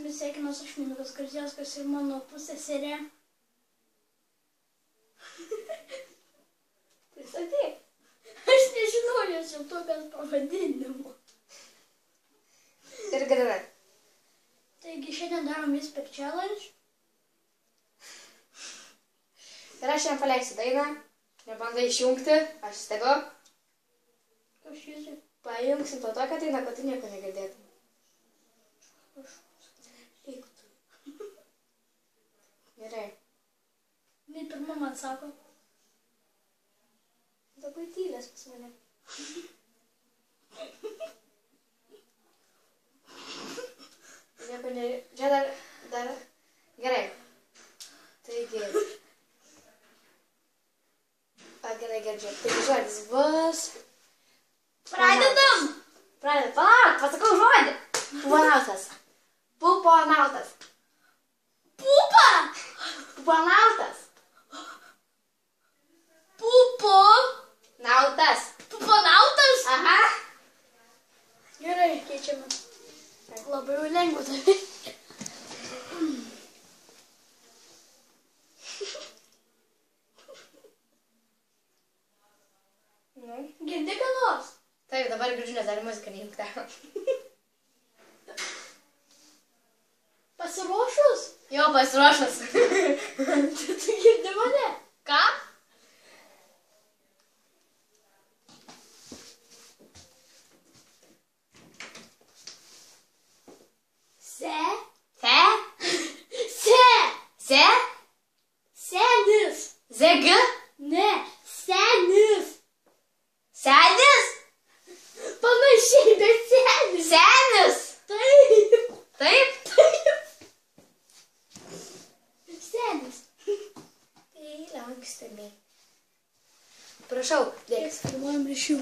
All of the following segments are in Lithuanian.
jumis sveikinuos aš Mindaugas Gardziauskas ir mano pusseserė. Tai sakyk. Aš nežinau jos jau tokios pavadinimo. Ir gerai. Taigi šiandien darom Whisper Challenge. Ir aš jam paleisiu dainą. Nebandai išjungti, aš stebiu. Kažkaip. Pajungsim to tokią dainą, kad tu nieko negirdėtum. Eik tu. Gerai. Nei pirma man sako. Labai tylės pas mane. Nieko ne... Čia dar... Gerai. Taigi... Gerai, girdžiu. Taigi žodis bus... Pradedam! Pradedam. Palauk, pasakau žodį. Pupanautas. Pupanautas. Pupa! Pupanautas. Nautas. Pupanautas? Aha. Gerai, keičiame. Labai jau lengva tai. Girdi ką nors? Taip, dabar girdžiu, nes dar muzika neįjungta. Pasiruošus? Jo, pasiruošęs. Tu girdi mane? Ką? Se. Se. Se. Se. Senis. Zeg. Ne. Senis. Senis. Panašiai, bet senis. Senis. Taip. Taip? Taip. Senis. Tai lankstami. Prašau, dėks. Filmuojam iš jų.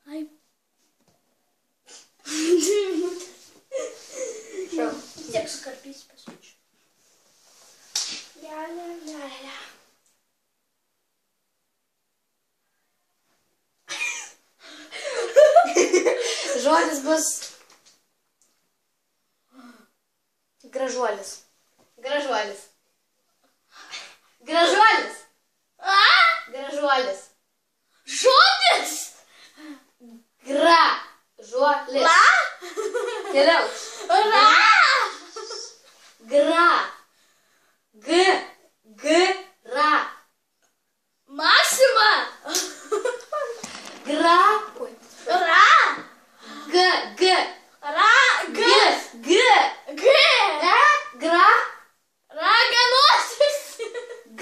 Ai. Prašau. Tiek sukarpys pasučiu. Ja. Žodis bus gražuolis. Gražuolis. Gražuolis. A? Gražuolis. Žodis! Gražuolis. La? Keliau. Ra! Gra. Gra. Maksima! Gra. Ra! G. Ra! G! G! Gra. Raganosis!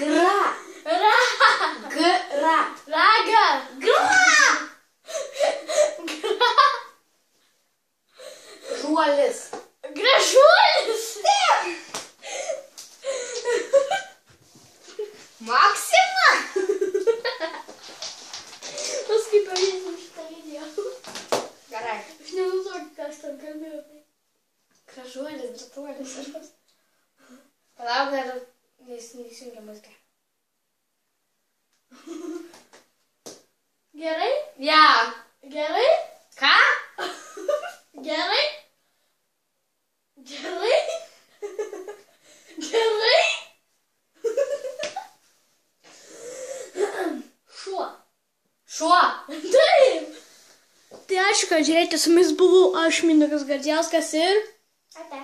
Gra. Ra! Gra. Raga! Gra. Gra! Žuolis. Gražuolis! Maksima. Paskui pavėsim šitą video. Gerai. Aš nenutokį, ką aš ten kalbėjau. Gražuolis, dratuolis. Palauk, dar neįsijungia muzika. Gerai? Ja. Gerai? Ką? Gerai? Gerai? Gerai? Šuo. Šuo. Taip. Tai ačiū, kad žiūrėjote, su jumis buvau aš Mindaugas Gardziauskas ir... Ate.